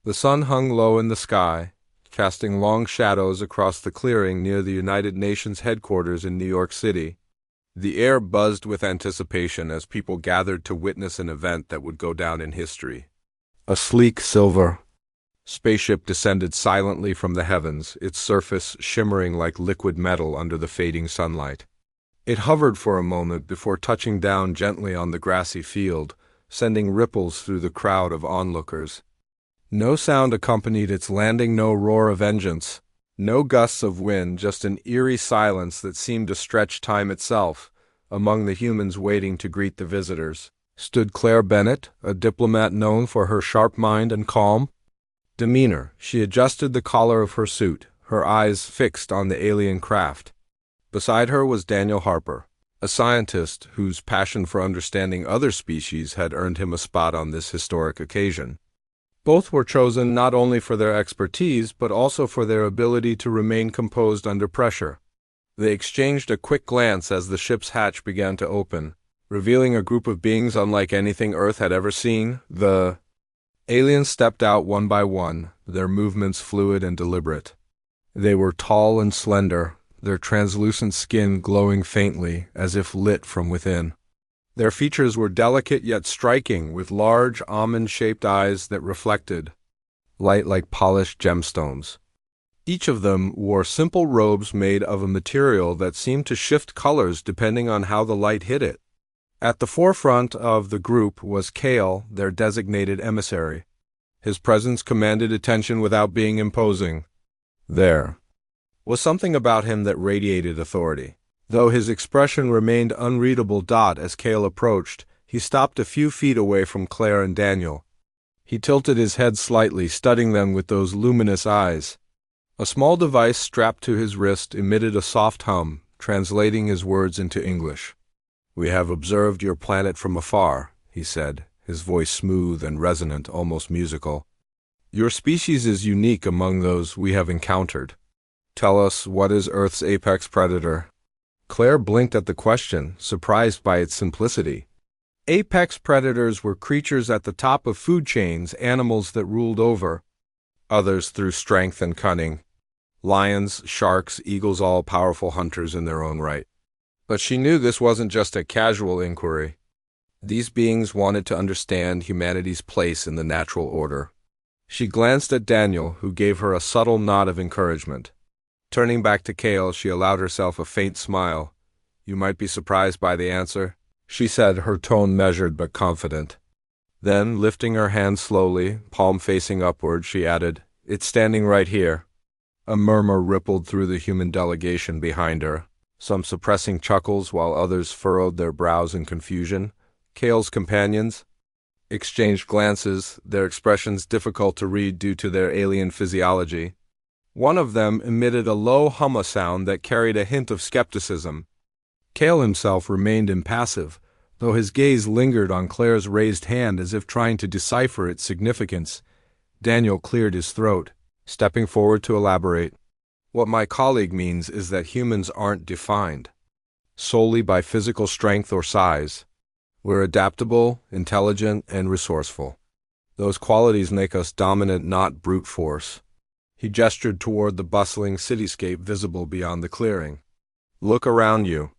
The sun hung low in the sky, casting long shadows across the clearing near the United Nations headquarters in New York City. The air buzzed with anticipation as people gathered to witness an event that would go down in history. A sleek silver spaceship descended silently from the heavens, its surface shimmering like liquid metal under the fading sunlight. It hovered for a moment before touching down gently on the grassy field, sending ripples through the crowd of onlookers. No sound accompanied its landing, no roar of engines, no gusts of wind, just an eerie silence that seemed to stretch time itself. Among the humans waiting to greet the visitors stood Claire Bennett, a diplomat known for her sharp mind and calm demeanor. She adjusted the collar of her suit, her eyes fixed on the alien craft. Beside her was Daniel Harper, a scientist whose passion for understanding other species had earned him a spot on this historic occasion. Both were chosen not only for their expertise, but also for their ability to remain composed under pressure. They exchanged a quick glance as the ship's hatch began to open, revealing a group of beings unlike anything Earth had ever seen. The aliens stepped out one by one, their movements fluid and deliberate. They were tall and slender, their translucent skin glowing faintly, as if lit from within. Their features were delicate yet striking, with large, almond-shaped eyes that reflected light like polished gemstones. Each of them wore simple robes made of a material that seemed to shift colors depending on how the light hit it. At the forefront of the group was Kale, their designated emissary. His presence commanded attention without being imposing. There was something about him that radiated authority. Though his expression remained unreadable. As Kale approached, he stopped a few feet away from Claire and Daniel. He tilted his head slightly, studying them with those luminous eyes. A small device strapped to his wrist emitted a soft hum, translating his words into English. "We have observed your planet from afar," he said, his voice smooth and resonant, almost musical. "Your species is unique among those we have encountered. Tell us, what is Earth's apex predator?" Claire blinked at the question, surprised by its simplicity. Apex predators were creatures at the top of food chains, animals that ruled over others through strength and cunning. Lions, sharks, eagles, all powerful hunters in their own right. But she knew this wasn't just a casual inquiry. These beings wanted to understand humanity's place in the natural order. She glanced at Daniel, who gave her a subtle nod of encouragement. Turning back to Kale, she allowed herself a faint smile. "You might be surprised by the answer," she said, her tone measured but confident. Then, lifting her hand slowly, palm facing upward, she added, "It's standing right here." A murmur rippled through the human delegation behind her, some suppressing chuckles while others furrowed their brows in confusion. Kale's companions exchanged glances, their expressions difficult to read due to their alien physiology. One of them emitted a low hum sound that carried a hint of skepticism. Kale himself remained impassive, though his gaze lingered on Claire's raised hand as if trying to decipher its significance. Daniel cleared his throat, stepping forward to elaborate. "What my colleague means is that humans aren't defined solely by physical strength or size. We're adaptable, intelligent, and resourceful. Those qualities make us dominant, not brute force." He gestured toward the bustling cityscape visible beyond the clearing. "Look around you.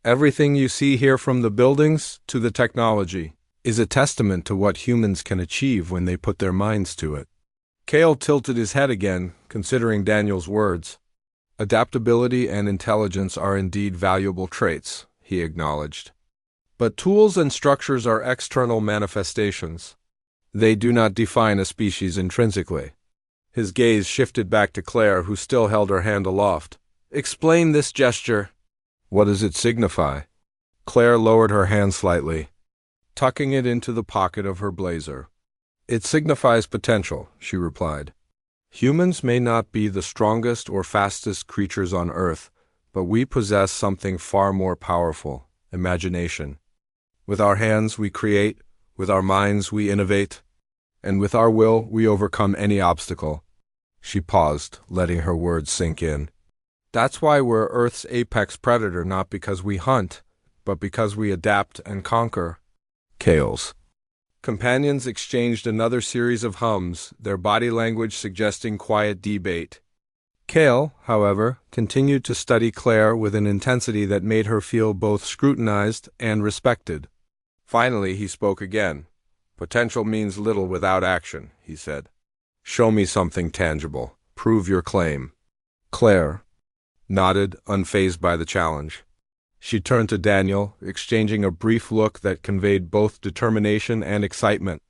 Everything you see here, from the buildings to the technology, is a testament to what humans can achieve when they put their minds to it." Kale tilted his head again, considering Daniel's words. "Adaptability and intelligence are indeed valuable traits," he acknowledged. "But tools and structures are external manifestations. They do not define a species intrinsically." His gaze shifted back to Claire, who still held her hand aloft. "Explain this gesture." "What does it signify?" Claire lowered her hand slightly, tucking it into the pocket of her blazer. "It signifies potential," she replied. "Humans may not be the strongest or fastest creatures on Earth, but we possess something far more powerful: imagination. With our hands we create, with our minds we innovate, and with our will we overcome any obstacle." She paused, letting her words sink in. "That's why we're Earth's apex predator, not because we hunt, but because we adapt and conquer." Kale's Companions exchanged another series of hums, their body language suggesting quiet debate. Kale, however, continued to study Claire with an intensity that made her feel both scrutinized and respected. Finally, he spoke again. "Potential means little without action," he said. "Show me something tangible. Prove your claim." Claire nodded, unfazed by the challenge. She turned to Daniel, exchanging a brief look that conveyed both determination and excitement.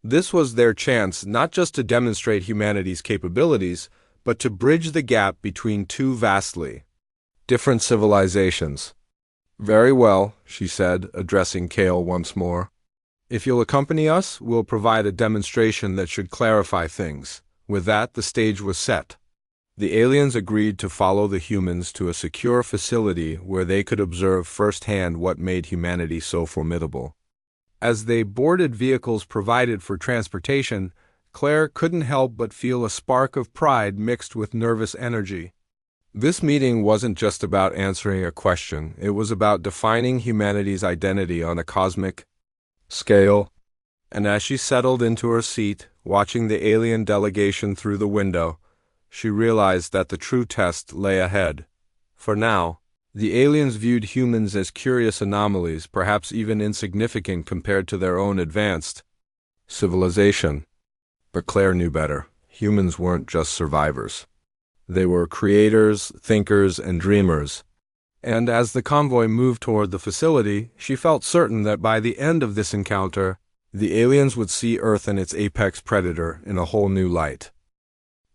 This was their chance not just to demonstrate humanity's capabilities, but to bridge the gap between two vastly different civilizations. "Very well," she said, addressing Kale once more. "If you'll accompany us, we'll provide a demonstration that should clarify things." With that, the stage was set. The aliens agreed to follow the humans to a secure facility where they could observe firsthand what made humanity so formidable. As they boarded vehicles provided for transportation, Claire couldn't help but feel a spark of pride mixed with nervous energy. This meeting wasn't just about answering a question, it was about defining humanity's identity on a cosmic scale. And as she settled into her seat, watching the alien delegation through the window, she realized that the true test lay ahead. For now, the aliens viewed humans as curious anomalies, perhaps even insignificant compared to their own advanced civilization. But Claire knew better. Humans weren't just survivors. They were creators, thinkers, and dreamers. And as the convoy moved toward the facility, she felt certain that by the end of this encounter, the aliens would see Earth and its apex predator in a whole new light.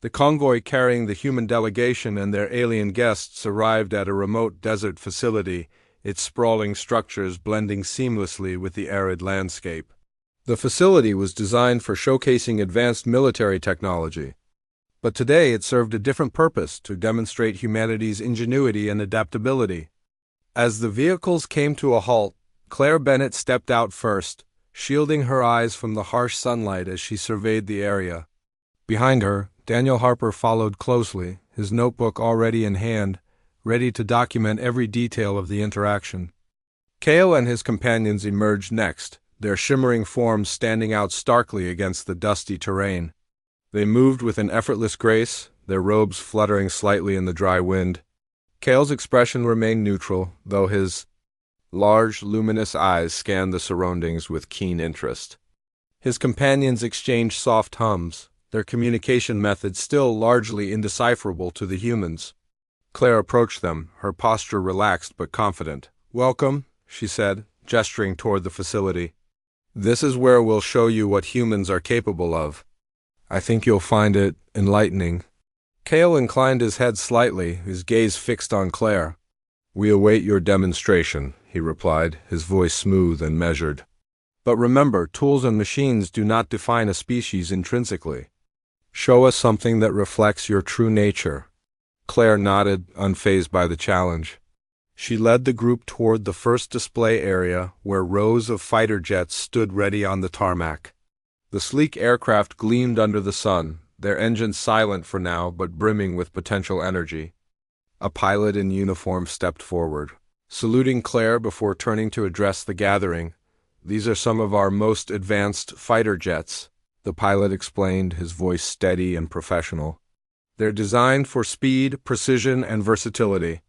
The convoy carrying the human delegation and their alien guests arrived at a remote desert facility, its sprawling structures blending seamlessly with the arid landscape. The facility was designed for showcasing advanced military technology, but today it served a different purpose: to demonstrate humanity's ingenuity and adaptability. As the vehicles came to a halt, Claire Bennett stepped out first, shielding her eyes from the harsh sunlight as she surveyed the area. Behind her, Daniel Harper followed closely, his notebook already in hand, ready to document every detail of the interaction. Kale and his companions emerged next, their shimmering forms standing out starkly against the dusty terrain. They moved with an effortless grace, their robes fluttering slightly in the dry wind. Kale's expression remained neutral, though his large, luminous eyes scanned the surroundings with keen interest. His companions exchanged soft hums, their communication methods still largely indecipherable to the humans. Claire approached them, her posture relaxed but confident. "Welcome," she said, gesturing toward the facility. "This is where we'll show you what humans are capable of. I think you'll find it enlightening." Kale inclined his head slightly, his gaze fixed on Claire. "We await your demonstration," he replied, his voice smooth and measured. "But remember, tools and machines do not define a species intrinsically. Show us something that reflects your true nature." Claire nodded, unfazed by the challenge. She led the group toward the first display area, where rows of fighter jets stood ready on the tarmac. The sleek aircraft gleamed under the sun, their engines silent for now but brimming with potential energy. A pilot in uniform stepped forward, saluting Claire before turning to address the gathering. "These are some of our most advanced fighter jets," the pilot explained, his voice steady and professional. "They're designed for speed, precision, and versatility.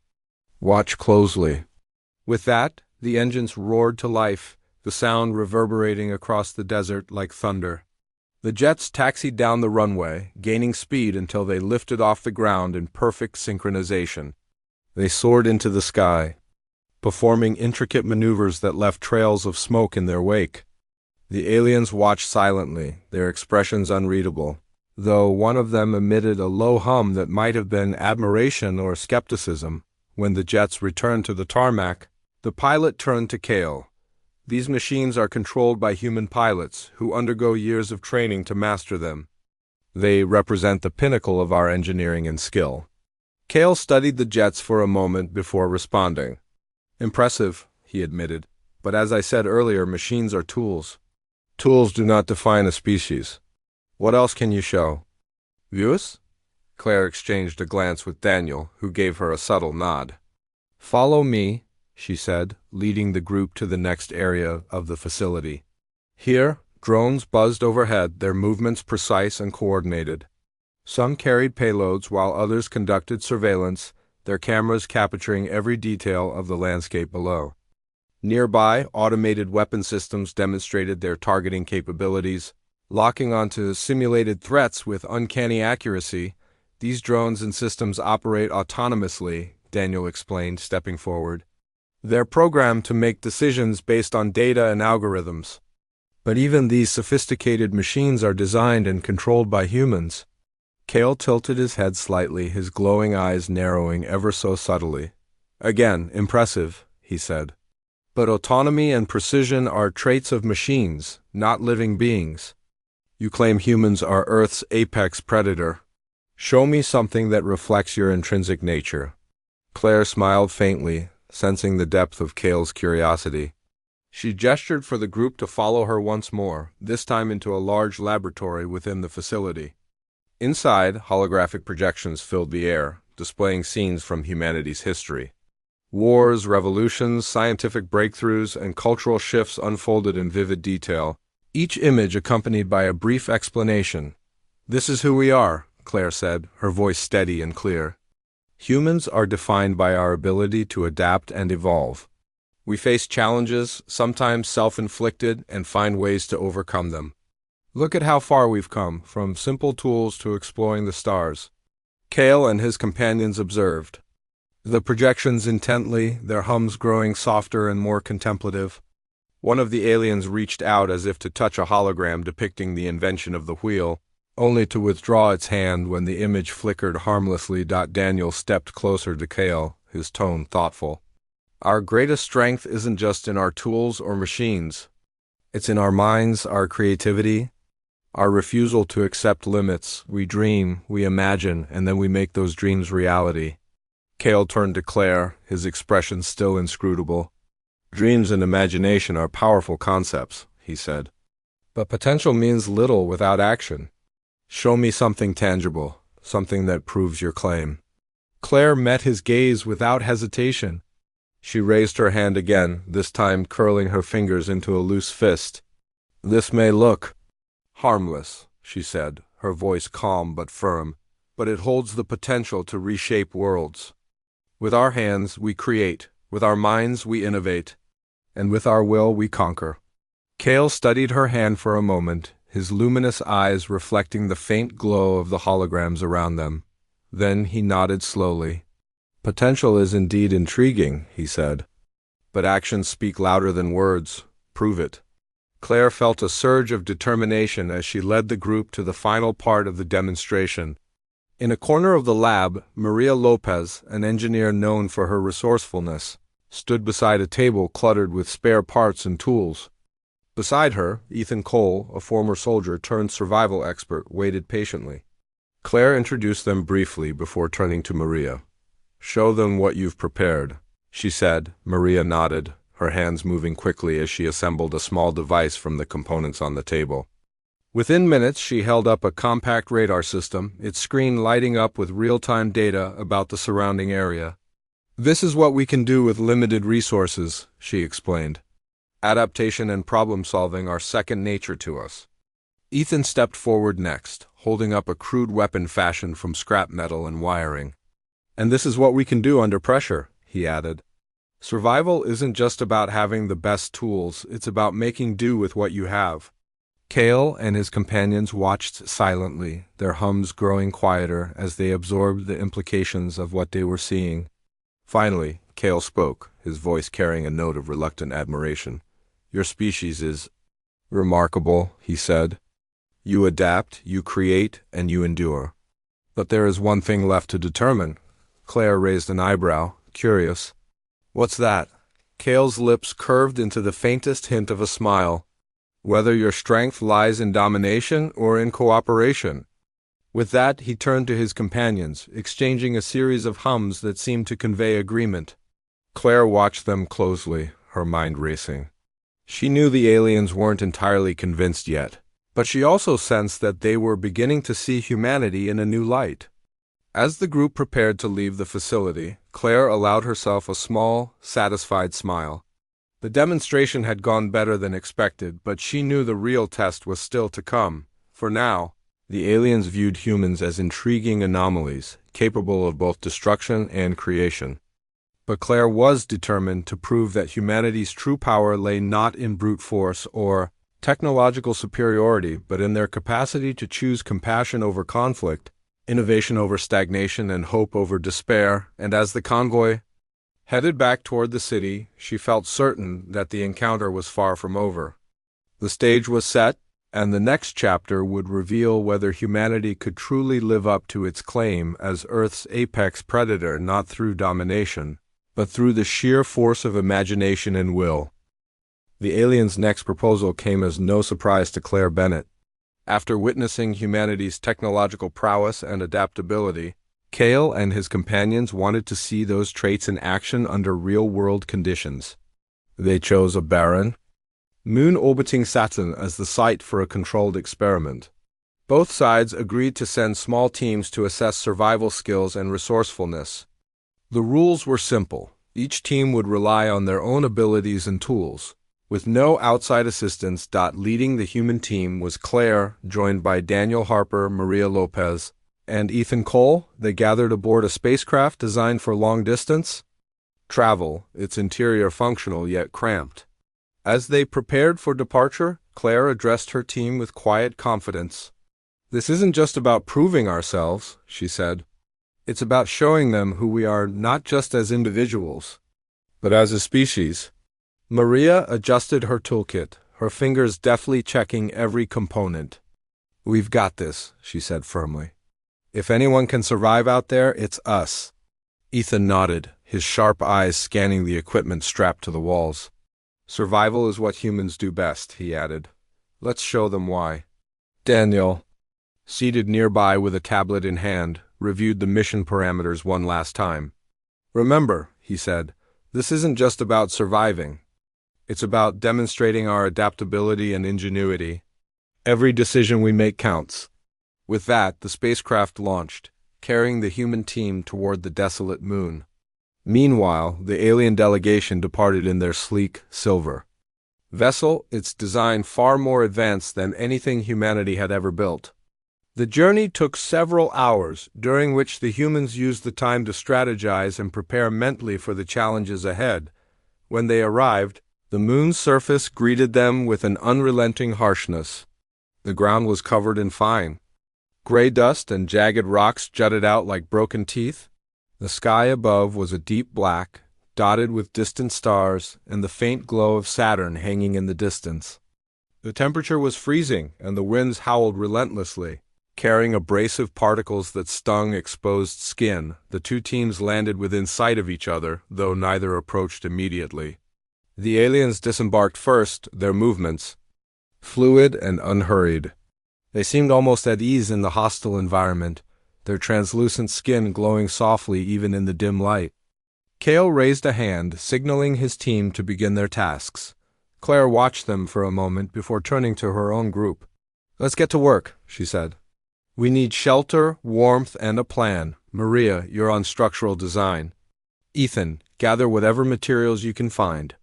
Watch closely." With that, the engines roared to life, the sound reverberating across the desert like thunder. The jets taxied down the runway, gaining speed until they lifted off the ground in perfect synchronization. They soared into the sky, performing intricate maneuvers that left trails of smoke in their wake. The aliens watched silently, their expressions unreadable, though one of them emitted a low hum that might have been admiration or skepticism. When the jets returned to the tarmac, the pilot turned to Kale. "These machines are controlled by human pilots, who undergo years of training to master them. They represent the pinnacle of our engineering and skill." Kale studied the jets for a moment before responding. "Impressive," he admitted, "but as I said earlier, machines are tools. Tools do not define a species. What else can you show?" "Views?" Claire exchanged a glance with Daniel, who gave her a subtle nod. "Follow me," she said, leading the group to the next area of the facility. Here, Drones buzzed overhead, their movements precise and coordinated. Some carried payloads while others conducted surveillance, their cameras capturing every detail of the landscape below. Nearby, automated weapon systems demonstrated their targeting capabilities, locking onto simulated threats with uncanny accuracy. These drones and systems operate autonomously, Daniel explained, stepping forward. They're programmed to make decisions based on data and algorithms. But even these sophisticated machines are designed and controlled by humans. Kale tilted his head slightly, his glowing eyes narrowing ever so subtly. Again, impressive, he said. But autonomy and precision are traits of machines, not living beings. You claim humans are Earth's apex predator. Show me something that reflects your intrinsic nature. Claire smiled faintly, sensing the depth of Kale's curiosity. She gestured for the group to follow her once more, this time into a large laboratory within the facility. Inside, holographic projections filled the air, displaying scenes from humanity's history. Wars, revolutions, scientific breakthroughs, and cultural shifts unfolded in vivid detail, each image accompanied by a brief explanation. "This is who we are," Claire said, her voice steady and clear. "Humans are defined by our ability to adapt and evolve. We face challenges, sometimes self-inflicted, and find ways to overcome them. Look at how far we've come, from simple tools to exploring the stars." Kale and his companions observed the projections intently, their hums growing softer and more contemplative. One of the aliens reached out as if to touch a hologram depicting the invention of the wheel, only to withdraw its hand when the image flickered harmlessly. Daniel stepped closer to Kale, his tone thoughtful. "Our greatest strength isn't just in our tools or machines. It's in our minds, our creativity, our refusal to accept limits. We dream, we imagine, and then we make those dreams reality." Kale turned to Claire, his expression still inscrutable. "Dreams and imagination are powerful concepts," he said. "But potential means little without action. Show me something tangible, something that proves your claim." Claire met his gaze without hesitation. She raised her hand again, this time curling her fingers into a loose fist. "This may look harmless," she said, her voice calm but firm, "but it holds the potential to reshape worlds. With our hands, we create. With our minds, we innovate. And with our will, we conquer." Kale studied her hand for a moment, his luminous eyes reflecting the faint glow of the holograms around them. Then he nodded slowly. "Potential is indeed intriguing," he said. "But actions speak louder than words. Prove it." Claire felt a surge of determination as she led the group to the final part of the demonstration. In a corner of the lab, Maria Lopez, an engineer known for her resourcefulness, stood beside a table cluttered with spare parts and tools. Beside her, Ethan Cole, a former soldier turned survival expert, waited patiently. Claire introduced them briefly before turning to Maria. "Show them what you've prepared," she said. Maria nodded, her hands moving quickly as she assembled a small device from the components on the table. Within minutes, she held up a compact radar system, its screen lighting up with real-time data about the surrounding area. "This is what we can do with limited resources," she explained. "Adaptation and problem-solving are second nature to us." Ethan stepped forward next, holding up a crude weapon fashioned from scrap metal and wiring. "And this is what we can do under pressure," he added. "Survival isn't just about having the best tools, it's about making do with what you have." Kale and his companions watched silently, their hums growing quieter as they absorbed the implications of what they were seeing. Finally, Kale spoke, his voice carrying a note of reluctant admiration. "Your species is remarkable," he said. "You adapt, you create, and you endure. But there is one thing left to determine." Claire raised an eyebrow, curious. "What's that?" Kale's lips curved into the faintest hint of a smile. "Whether your strength lies in domination or in cooperation." With that, he turned to his companions, exchanging a series of hums that seemed to convey agreement. Claire watched them closely, her mind racing. She knew the aliens weren't entirely convinced yet, but she also sensed that they were beginning to see humanity in a new light. As the group prepared to leave the facility, Claire allowed herself a small, satisfied smile. The demonstration had gone better than expected, but she knew the real test was still to come. For now, the aliens viewed humans as intriguing anomalies, capable of both destruction and creation. But Claire was determined to prove that humanity's true power lay not in brute force or technological superiority, but in their capacity to choose compassion over conflict, innovation over stagnation, and hope over despair. And as the convoy headed back toward the city, she felt certain that the encounter was far from over. The stage was set, and the next chapter would reveal whether humanity could truly live up to its claim as Earth's apex predator, not through domination, but through the sheer force of imagination and will. The aliens' next proposal came as no surprise to Claire Bennett. After witnessing humanity's technological prowess and adaptability, Cale and his companions wanted to see those traits in action under real-world conditions. They chose a barren, moon-orbiting Saturn as the site for a controlled experiment. Both sides agreed to send small teams to assess survival skills and resourcefulness. The rules were simple. Each team would rely on their own abilities and tools, with no outside assistance. Leading the human team was Claire, joined by Daniel Harper, Maria Lopez, and Ethan Cole. They gathered aboard a spacecraft designed for long-distance travel, its interior functional yet cramped. As they prepared for departure, Claire addressed her team with quiet confidence. "This isn't just about proving ourselves," she said. "It's about showing them who we are, not just as individuals, but as a species." Maria adjusted her toolkit, her fingers deftly checking every component. "We've got this," she said firmly. "If anyone can survive out there, it's us." Ethan nodded, his sharp eyes scanning the equipment strapped to the walls. "Survival is what humans do best," he added. "Let's show them why." Daniel, seated nearby with a tablet in hand, reviewed the mission parameters one last time. "Remember," he said, "this isn't just about surviving. It's about demonstrating our adaptability and ingenuity. Every decision we make counts." With that, the spacecraft launched, carrying the human team toward the desolate moon. Meanwhile, the alien delegation departed in their sleek, silver vessel, its design far more advanced than anything humanity had ever built. The journey took several hours, during which the humans used the time to strategize and prepare mentally for the challenges ahead. When they arrived, the moon's surface greeted them with an unrelenting harshness. The ground was covered in fine gray dust, and jagged rocks jutted out like broken teeth. The sky above was a deep black, dotted with distant stars and the faint glow of Saturn hanging in the distance. The temperature was freezing, and the winds howled relentlessly, carrying abrasive particles that stung exposed skin. The two teams landed within sight of each other, though neither approached immediately. The aliens disembarked first, their movements fluid and unhurried. They seemed almost at ease in the hostile environment, their translucent skin glowing softly even in the dim light. Cale raised a hand, signaling his team to begin their tasks. Claire watched them for a moment before turning to her own group. "Let's get to work," she said. "We need shelter, warmth, and a plan. Maria, you're on structural design. Ethan, gather whatever materials you can find.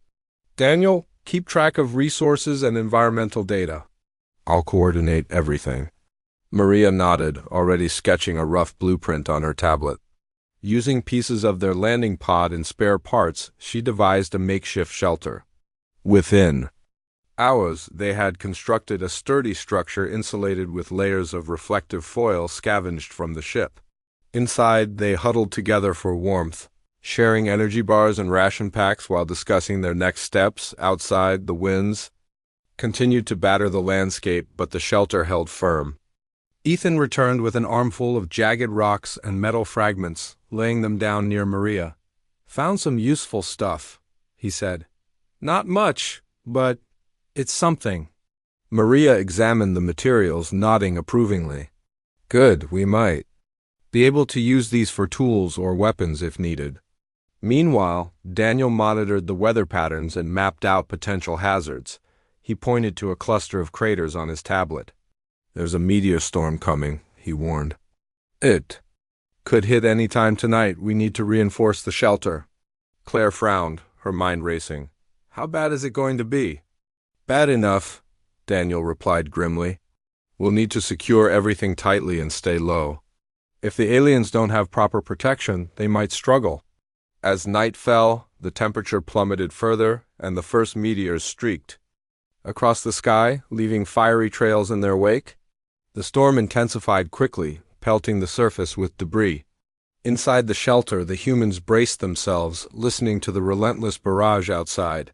Daniel, keep track of resources and environmental data. I'll coordinate everything." Maria nodded, already sketching a rough blueprint on her tablet. Using pieces of their landing pod and spare parts, she devised a makeshift shelter. Within hours, they had constructed a sturdy structure insulated with layers of reflective foil scavenged from the ship. Inside, they huddled together for warmth, sharing energy bars and ration packs while discussing their next steps. Outside, the winds continued to batter the landscape, but the shelter held firm. Ethan returned with an armful of jagged rocks and metal fragments, laying them down near Maria. "Found some useful stuff," he said. "Not much, but it's something." Maria examined the materials, nodding approvingly. "Good, we might be able to use these for tools or weapons if needed." Meanwhile, Daniel monitored the weather patterns and mapped out potential hazards. He pointed to a cluster of craters on his tablet. "There's a meteor storm coming," he warned. "It could hit any time tonight. We need to reinforce the shelter." Claire frowned, her mind racing. How bad is it going to be? Bad enough, Daniel replied grimly. We'll need to secure everything tightly and stay low. If the aliens don't have proper protection, they might struggle. As night fell, the temperature plummeted further, and the first meteors streaked across the sky, leaving fiery trails in their wake. The storm intensified quickly, pelting the surface with debris. Inside the shelter, the humans braced themselves, listening to the relentless barrage outside.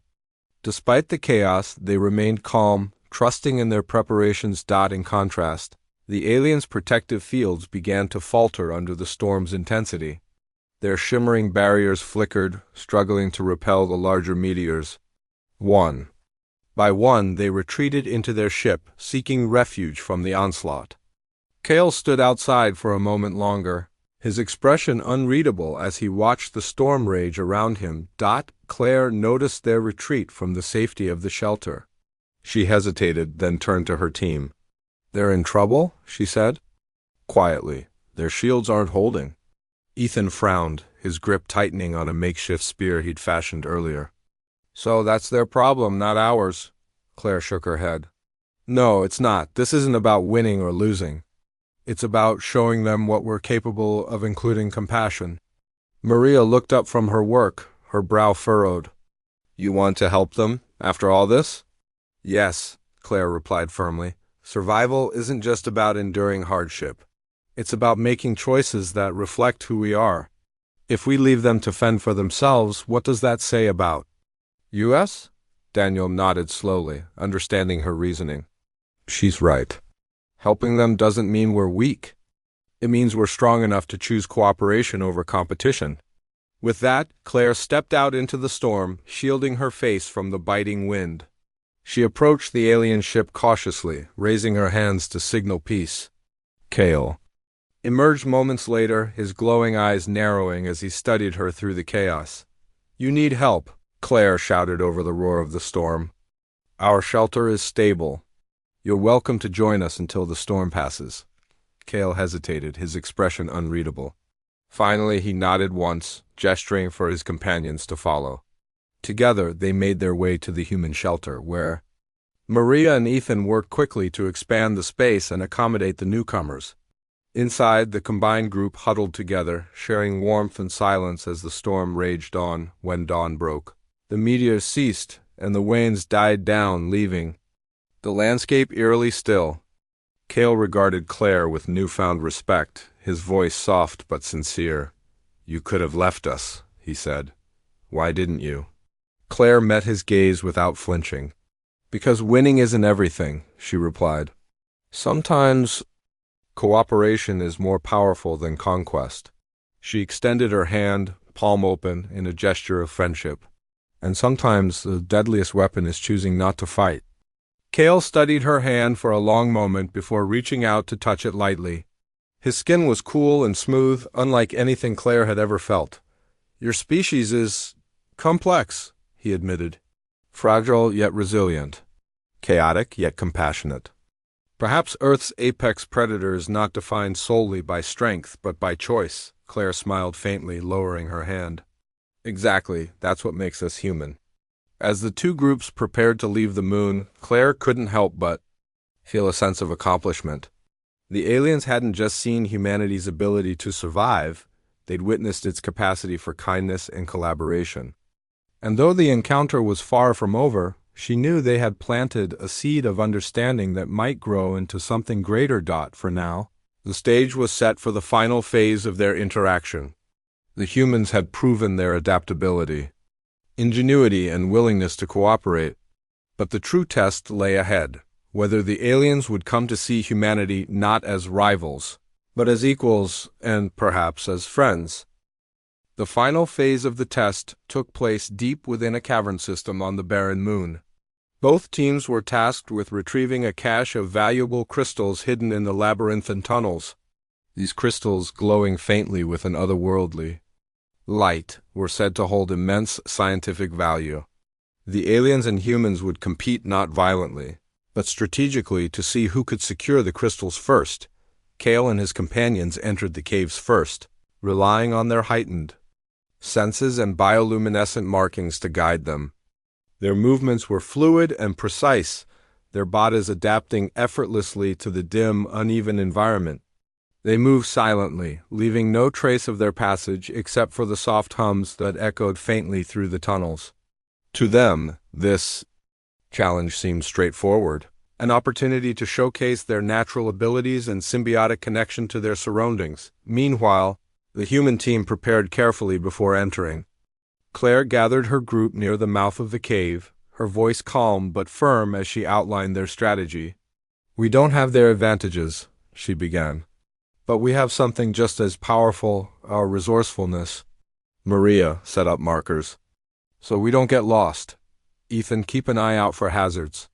Despite the chaos, they remained calm, trusting in their preparations. In contrast, the aliens' protective fields began to falter under the storm's intensity. Their shimmering barriers flickered, struggling to repel the larger meteors. One by one, they retreated into their ship, seeking refuge from the onslaught. Cale stood outside for a moment longer, his expression unreadable as he watched the storm rage around him. Claire noticed their retreat from the safety of the shelter. She hesitated, then turned to her team. "They're in trouble?" she said. Quietly. "Their shields aren't holding." Ethan frowned, his grip tightening on a makeshift spear he'd fashioned earlier. "So that's their problem, not ours." Claire shook her head. "No, it's not. This isn't about winning or losing. It's about showing them what we're capable of, including compassion." Maria looked up from her work, her brow furrowed. "You want to help them, after all this?" "Yes," Claire replied firmly. "Survival isn't just about enduring hardship. It's about making choices that reflect who we are. If we leave them to fend for themselves, what does that say about us?" Daniel nodded slowly, understanding her reasoning. "She's right. Helping them doesn't mean we're weak. It means we're strong enough to choose cooperation over competition." With that, Claire stepped out into the storm, shielding her face from the biting wind. She approached the alien ship cautiously, raising her hands to signal peace. Cale emerged moments later, his glowing eyes narrowing as he studied her through the chaos. "You need help," Claire shouted over the roar of the storm. "Our shelter is stable. You're welcome to join us until the storm passes." Cale hesitated, his expression unreadable. Finally, he nodded once, gesturing for his companions to follow. Together, they made their way to the human shelter, where Maria and Ethan worked quickly to expand the space and accommodate the newcomers. Inside, the combined group huddled together, sharing warmth and silence as the storm raged on. When dawn broke, the meteors ceased, and the wanes died down, leaving the landscape eerily still. Cale regarded Claire with newfound respect, his voice soft but sincere. "You could have left us," he said. "Why didn't you?" Claire met his gaze without flinching. "Because winning isn't everything," she replied. "Sometimes cooperation is more powerful than conquest." She extended her hand, palm open, in a gesture of friendship. "And sometimes the deadliest weapon is choosing not to fight." Cale studied her hand for a long moment before reaching out to touch it lightly. His skin was cool and smooth, unlike anything Claire had ever felt. "Your species is complex," he admitted. "Fragile yet resilient. Chaotic yet compassionate. Perhaps Earth's apex predator is not defined solely by strength, but by choice." Claire smiled faintly, lowering her hand. "Exactly, that's what makes us human." As the two groups prepared to leave the moon, Claire couldn't help but feel a sense of accomplishment. The aliens hadn't just seen humanity's ability to survive, they'd witnessed its capacity for kindness and collaboration. And though the encounter was far from over, she knew they had planted a seed of understanding that might grow into something greater. For now, the stage was set for the final phase of their interaction. The humans had proven their adaptability, ingenuity, and willingness to cooperate. But the true test lay ahead, whether the aliens would come to see humanity not as rivals, but as equals and perhaps as friends. The final phase of the test took place deep within a cavern system on the barren moon. Both teams were tasked with retrieving a cache of valuable crystals hidden in the labyrinthine tunnels. These crystals, glowing faintly with an otherworldly light, were said to hold immense scientific value. The aliens and humans would compete not violently, but strategically to see who could secure the crystals first. Cale and his companions entered the caves first, relying on their heightened senses and bioluminescent markings to guide them. Their movements were fluid and precise, their bodies adapting effortlessly to the dim, uneven environment. They moved silently, leaving no trace of their passage except for the soft hums that echoed faintly through the tunnels. To them, this challenge seemed straightforward, an opportunity to showcase their natural abilities and symbiotic connection to their surroundings. Meanwhile, the human team prepared carefully before entering. Claire gathered her group near the mouth of the cave, her voice calm but firm as she outlined their strategy. "We don't have their advantages," she began, "but we have something just as powerful, our resourcefulness." Maria set up markers. "So we don't get lost. Ethan, keep an eye out for hazards.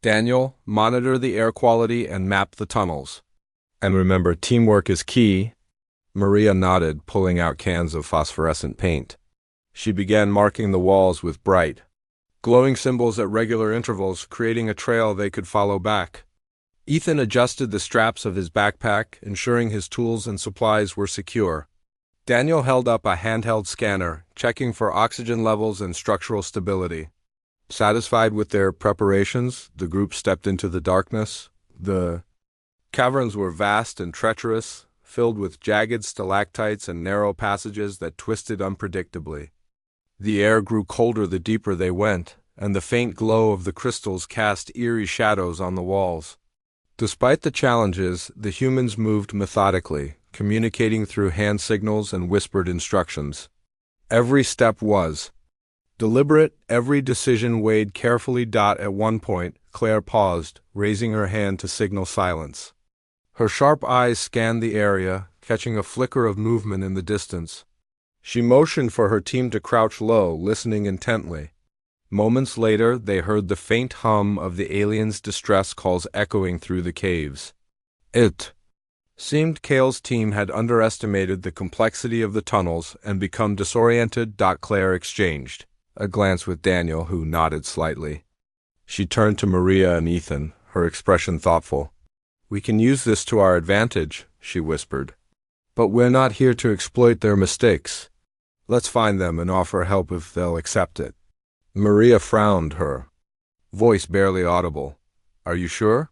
Daniel, monitor the air quality and map the tunnels. And remember, teamwork is key." Maria nodded, pulling out cans of phosphorescent paint. She began marking the walls with bright, glowing symbols at regular intervals, creating a trail they could follow back. Ethan adjusted the straps of his backpack, ensuring his tools and supplies were secure. Daniel held up a handheld scanner, checking for oxygen levels and structural stability. Satisfied with their preparations, the group stepped into the darkness. The caverns were vast and treacherous, filled with jagged stalactites and narrow passages that twisted unpredictably. The air grew colder the deeper they went, and the faint glow of the crystals cast eerie shadows on the walls. Despite the challenges, the humans moved methodically, communicating through hand signals and whispered instructions. Every step was deliberate, every decision weighed carefully. At one point, Claire paused, raising her hand to signal silence. Her sharp eyes scanned the area, catching a flicker of movement in the distance. She motioned for her team to crouch low, listening intently. Moments later, they heard the faint hum of the aliens' distress calls echoing through the caves. It seemed Kale's team had underestimated the complexity of the tunnels and become disoriented. Claire exchanged a glance with Daniel, who nodded slightly. She turned to Maria and Ethan, her expression thoughtful. "We can use this to our advantage," she whispered. "But we're not here to exploit their mistakes. Let's find them and offer help if they'll accept it." Maria frowned, her voice barely audible. "Are you sure?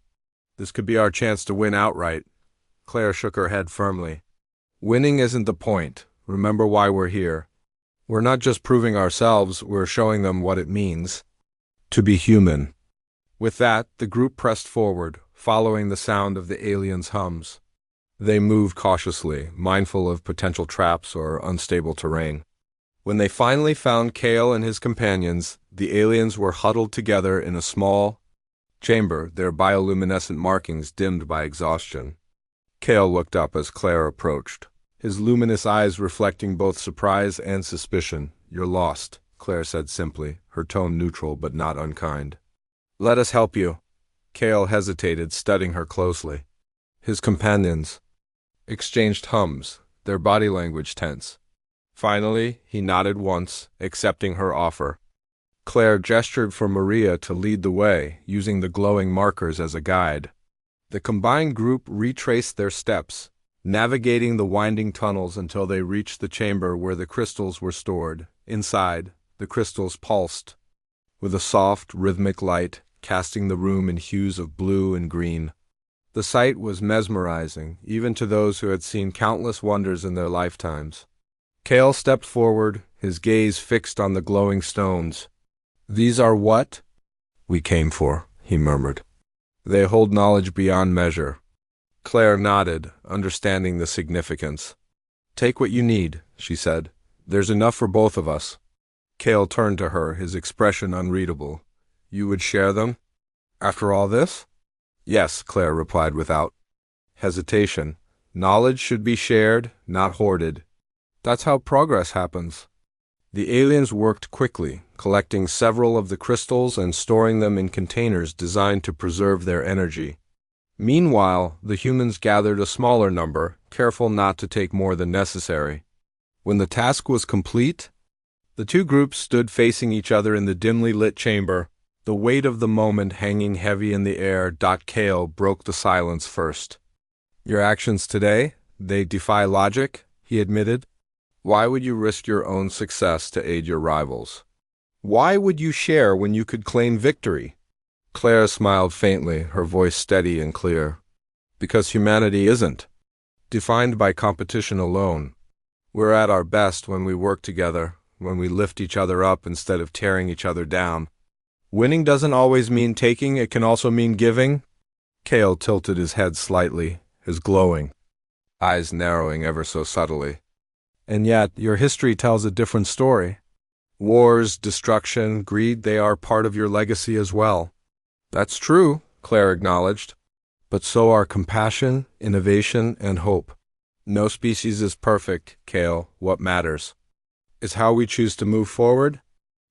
This could be our chance to win outright." Claire shook her head firmly. "Winning isn't the point. Remember why we're here. We're not just proving ourselves, we're showing them what it means to be human." With that, the group pressed forward, following the sound of the aliens' hums. They moved cautiously, mindful of potential traps or unstable terrain. When they finally found Kale and his companions, the aliens were huddled together in a small chamber, their bioluminescent markings dimmed by exhaustion. Kale looked up as Claire approached, his luminous eyes reflecting both surprise and suspicion. "You're lost," Claire said simply, her tone neutral but not unkind. "Let us help you." Kale hesitated, studying her closely. His companions exchanged hums, their body language tense. Finally, he nodded once, accepting her offer. Claire gestured for Maria to lead the way, using the glowing markers as a guide. The combined group retraced their steps, navigating the winding tunnels until they reached the chamber where the crystals were stored. Inside, the crystals pulsed, with a soft, rhythmic light, casting the room in hues of blue and green. The sight was mesmerizing, even to those who had seen countless wonders in their lifetimes. Kale stepped forward, his gaze fixed on the glowing stones. "These are what we came for," he murmured. "They hold knowledge beyond measure." Claire nodded, understanding the significance. "Take what you need," she said. "There's enough for both of us." Kale turned to her, his expression unreadable. "You would share them? After all this?" "Yes," Claire replied without hesitation. "Knowledge should be shared, not hoarded. That's how progress happens." The aliens worked quickly, collecting several of the crystals and storing them in containers designed to preserve their energy. Meanwhile, the humans gathered a smaller number, careful not to take more than necessary. When the task was complete, the two groups stood facing each other in the dimly lit chamber, the weight of the moment hanging heavy in the air. Kale broke the silence first. "Your actions today, they defy logic," he admitted. "Why would you risk your own success to aid your rivals?" Why would you share when you could claim victory? Claire smiled faintly, her voice steady and clear. Because humanity isn't defined by competition alone. We're at our best when we work together, when we lift each other up instead of tearing each other down. Winning doesn't always mean taking, it can also mean giving. Cale tilted his head slightly, his glowing eyes narrowing ever so subtly. And yet, your history tells a different story. Wars, destruction, greed, they are part of your legacy as well. That's true, Claire acknowledged. But so are compassion, innovation, and hope. No species is perfect, Cale. What matters is how we choose to move forward.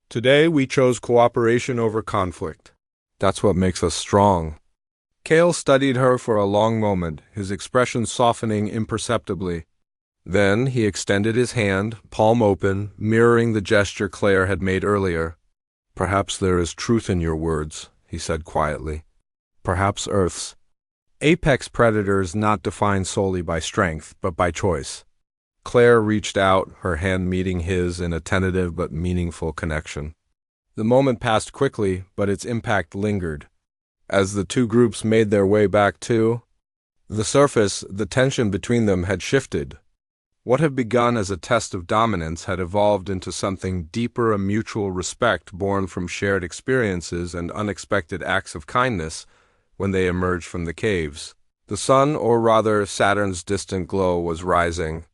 Today, we chose cooperation over conflict. That's what makes us strong. Cale studied her for a long moment, his expression softening imperceptibly. Then he extended his hand, palm open, mirroring the gesture Claire had made earlier. Perhaps there is truth in your words, he said quietly. Perhaps Earth's apex predator is not defined solely by strength, but by choice. Claire reached out, her hand meeting his in a tentative but meaningful connection. The moment passed quickly, but its impact lingered. As the two groups made their way back to the surface, the tension between them had shifted. What had begun as a test of dominance had evolved into something deeper, a mutual respect born from shared experiences and unexpected acts of kindness when they emerged from the caves. The sun, or rather Saturn's distant glow, was rising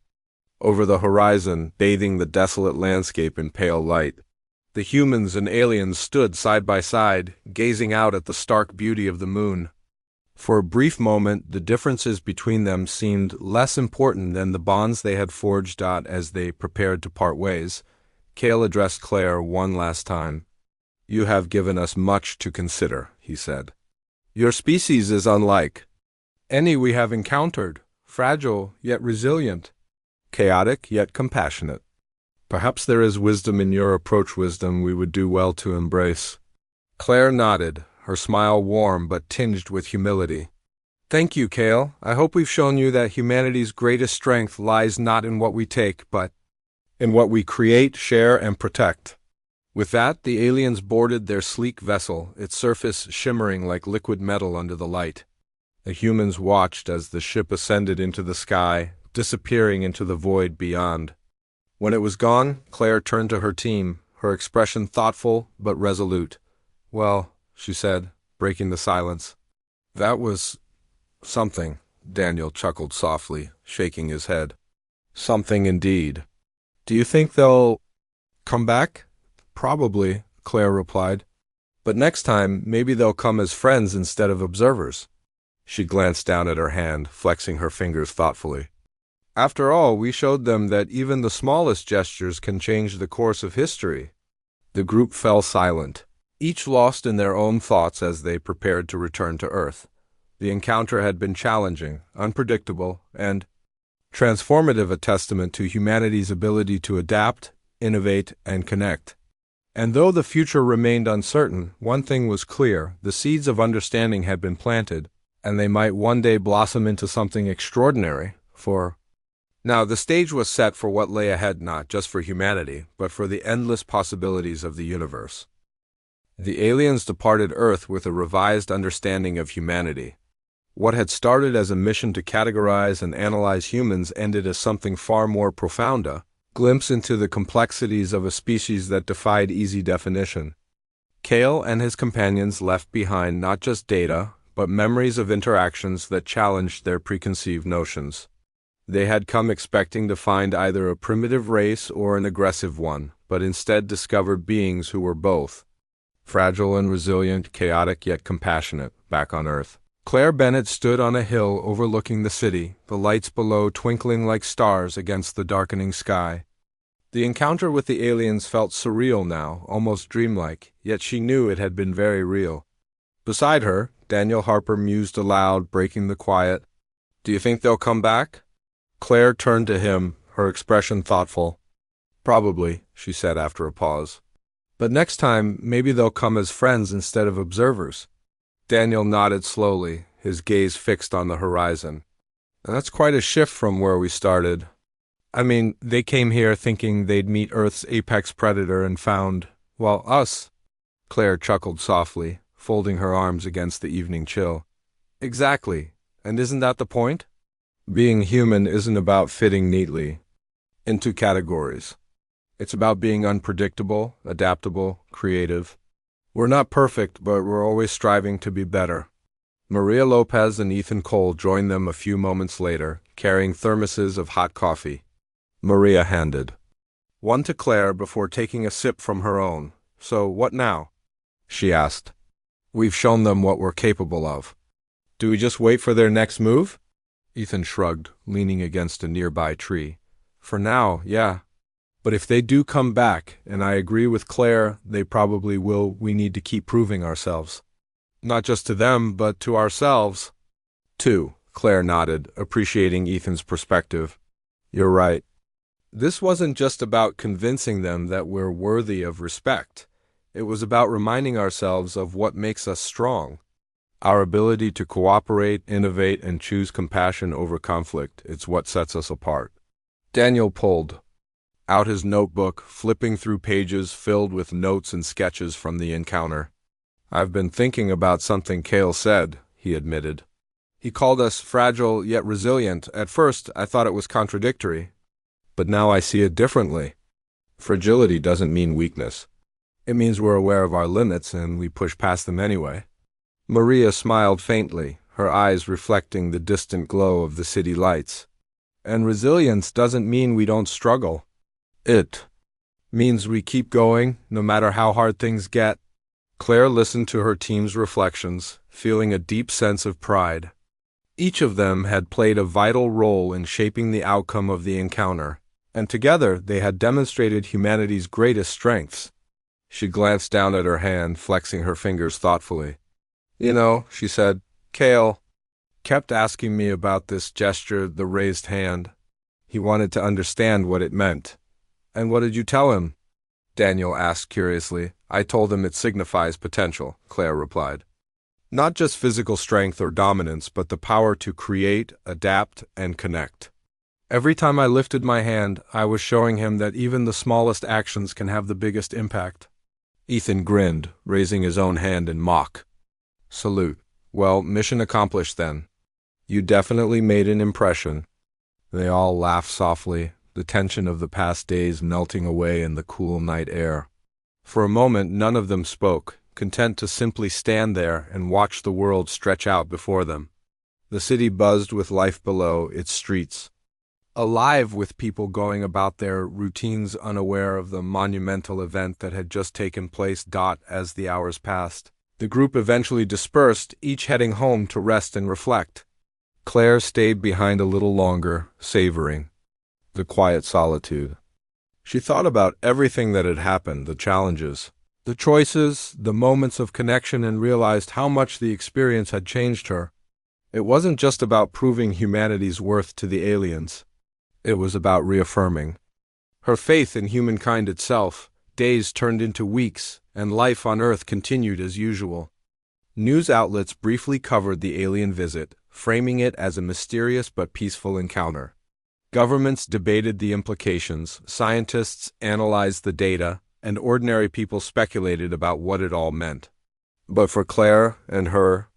over the horizon, bathing the desolate landscape in pale light. The humans and aliens stood side by side, gazing out at the stark beauty of the moon. For a brief moment, the differences between them seemed less important than the bonds they had forged out as they prepared to part ways. Cale addressed Claire one last time. You have given us much to consider, he said. Your species is unlike any we have encountered, fragile yet resilient, chaotic yet compassionate. Perhaps there is wisdom in your approach, wisdom we would do well to embrace. Claire nodded, her smile warm but tinged with humility. Thank you, Cale. I hope we've shown you that humanity's greatest strength lies not in what we take, but in what we create, share, and protect. With that, the aliens boarded their sleek vessel, its surface shimmering like liquid metal under the light. The humans watched as the ship ascended into the sky, disappearing into the void beyond. When it was gone, Claire turned to her team, her expression thoughtful but resolute. Well, she said, breaking the silence. That was something, Daniel chuckled softly, shaking his head. Something indeed. Do you think they'll come back? Probably, Claire replied. But next time, maybe they'll come as friends instead of observers. She glanced down at her hand, flexing her fingers thoughtfully. After all, we showed them that even the smallest gestures can change the course of history. The group fell silent, each lost in their own thoughts as they prepared to return to Earth. The encounter had been challenging, unpredictable, and transformative, a testament to humanity's ability to adapt, innovate, and connect. And though the future remained uncertain, one thing was clear: the seeds of understanding had been planted, and they might one day blossom into something extraordinary. Now, the stage was set for what lay ahead, not just for humanity, but for the endless possibilities of the universe. The aliens departed Earth with a revised understanding of humanity. What had started as a mission to categorize and analyze humans ended as something far more profound, a glimpse into the complexities of a species that defied easy definition. Cale and his companions left behind not just data, but memories of interactions that challenged their preconceived notions. They had come expecting to find either a primitive race or an aggressive one, but instead discovered beings who were both fragile and resilient, chaotic yet compassionate, back on Earth. Claire Bennett stood on a hill overlooking the city, the lights below twinkling like stars against the darkening sky. The encounter with the aliens felt surreal now, almost dreamlike, yet she knew it had been very real. Beside her, Daniel Harper mused aloud, breaking the quiet. Do you think they'll come back? Claire turned to him, her expression thoughtful. Probably, she said after a pause. But next time, maybe they'll come as friends instead of observers. Daniel nodded slowly, his gaze fixed on the horizon. And that's quite a shift from where we started. I mean, they came here thinking they'd meet Earth's apex predator and found While us, Claire chuckled softly, folding her arms against the evening chill. Exactly. And isn't that the point? Being human isn't about fitting neatly into categories. It's about being unpredictable, adaptable, creative. We're not perfect, but we're always striving to be better. Maria Lopez and Ethan Cole joined them a few moments later, carrying thermoses of hot coffee. Maria handed one to Claire before taking a sip from her own. So, what now? She asked. We've shown them what we're capable of. Do we just wait for their next move? Ethan shrugged, leaning against a nearby tree. For now, yeah. But if they do come back, and I agree with Claire, they probably will, we need to keep proving ourselves. Not just to them, but to ourselves. Too, Claire nodded, appreciating Ethan's perspective. You're right. This wasn't just about convincing them that we're worthy of respect. It was about reminding ourselves of what makes us strong. Our ability to cooperate, innovate, and choose compassion over conflict. It's what sets us apart. Daniel pulled out his notebook, flipping through pages filled with notes and sketches from the encounter. I've been thinking about something Cale said, he admitted. He called us fragile yet resilient. At first, I thought it was contradictory. But now I see it differently. Fragility doesn't mean weakness. It means we're aware of our limits and we push past them anyway. Maria smiled faintly, her eyes reflecting the distant glow of the city lights. And resilience doesn't mean we don't struggle. It means we keep going, no matter how hard things get. Claire listened to her team's reflections, feeling a deep sense of pride. Each of them had played a vital role in shaping the outcome of the encounter, and together they had demonstrated humanity's greatest strengths. She glanced down at her hand, flexing her fingers thoughtfully. You know, she said, Cale kept asking me about this gesture, the raised hand. He wanted to understand what it meant. And what did you tell him? Daniel asked curiously. I told him it signifies potential, Claire replied. Not just physical strength or dominance, but the power to create, adapt, and connect. Every time I lifted my hand, I was showing him that even the smallest actions can have the biggest impact. Ethan grinned, raising his own hand in mock salute. Well, mission accomplished then. You definitely made an impression. They all laughed softly, the tension of the past days melting away in the cool night air. For a moment, none of them spoke, content to simply stand there and watch the world stretch out before them. The city buzzed with life below, its streets alive with people going about their routines, unaware of the monumental event that had just taken place. As the hours passed, the group eventually dispersed, each heading home to rest and reflect. Claire stayed behind a little longer, savoring the quiet solitude. She thought about everything that had happened, the challenges, the choices, the moments of connection, and realized how much the experience had changed her. It wasn't just about proving humanity's worth to the aliens. It was about reaffirming her faith in humankind itself. Days turned into weeks, and life on Earth continued as usual. News outlets briefly covered the alien visit, framing it as a mysterious but peaceful encounter. Governments debated the implications, scientists analyzed the data, and ordinary people speculated about what it all meant. But for Claire and her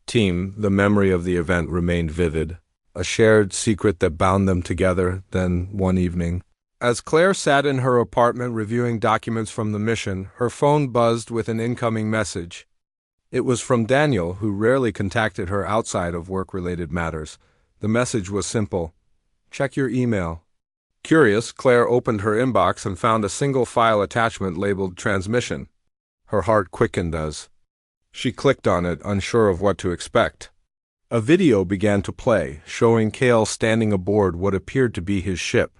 team, the memory of the event remained vivid, a shared secret that bound them together. Then, one evening, as Claire sat in her apartment reviewing documents from the mission, her phone buzzed with an incoming message. It was from Daniel, who rarely contacted her outside of work-related matters. The message was simple. Check your email. Curious, Claire opened her inbox and found a single file attachment labeled Transmission. Her heart quickened as she clicked on it, unsure of what to expect. A video began to play, showing Cale standing aboard what appeared to be his ship.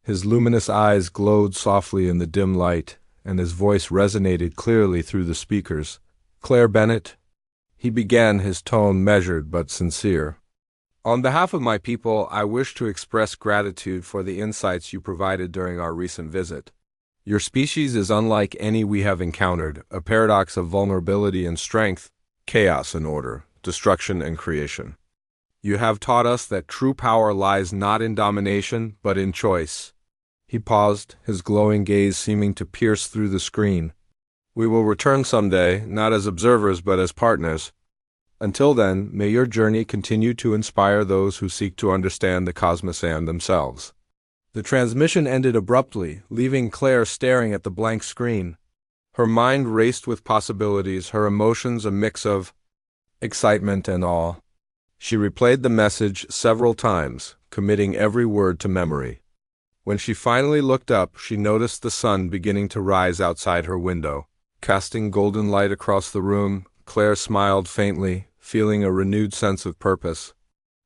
His luminous eyes glowed softly in the dim light, and his voice resonated clearly through the speakers. Claire Bennett? He began, his tone measured but sincere. On behalf of my people, I wish to express gratitude for the insights you provided during our recent visit. Your species is unlike any we have encountered, a paradox of vulnerability and strength, chaos and order, destruction and creation. You have taught us that true power lies not in domination, but in choice. He paused, his glowing gaze seeming to pierce through the screen. We will return someday, not as observers but as partners. Until then, may your journey continue to inspire those who seek to understand the cosmos and themselves." The transmission ended abruptly, leaving Claire staring at the blank screen. Her mind raced with possibilities, her emotions a mix of excitement and awe. She replayed the message several times, committing every word to memory. When she finally looked up, she noticed the sun beginning to rise outside her window. Casting golden light across the room, Claire smiled faintly, feeling a renewed sense of purpose.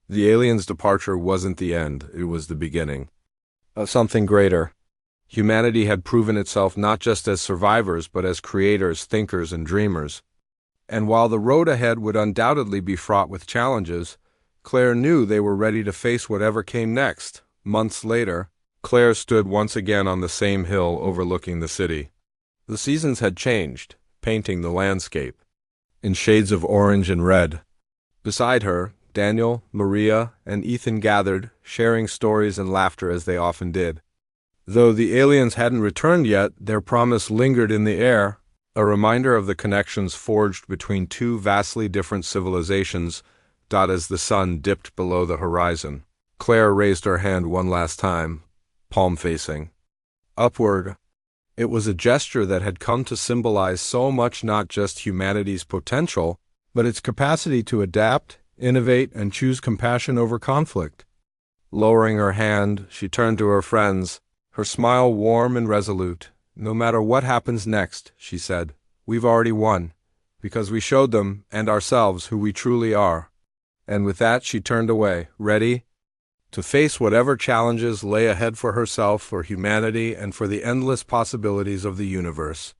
The aliens' departure wasn't the end, it was the beginning of something greater. Humanity had proven itself not just as survivors but as creators, thinkers, and dreamers. And while the road ahead would undoubtedly be fraught with challenges, Claire knew they were ready to face whatever came next. Months later, Claire stood once again on the same hill overlooking the city. The seasons had changed, painting the landscape in shades of orange and red. Beside her, Daniel, Maria, and Ethan gathered, sharing stories and laughter as they often did. Though the aliens hadn't returned yet, their promise lingered in the air, a reminder of the connections forged between two vastly different civilizations. As the sun dipped below the horizon, Claire raised her hand one last time, palm facing upward. It was a gesture that had come to symbolize so much, not just humanity's potential, but its capacity to adapt, innovate, and choose compassion over conflict. Lowering her hand, she turned to her friends, her smile warm and resolute. "No matter what happens next," she said, "we've already won, because we showed them, and ourselves, who we truly are." And with that she turned away, ready to face whatever challenges lay ahead for herself, for humanity, and for the endless possibilities of the universe.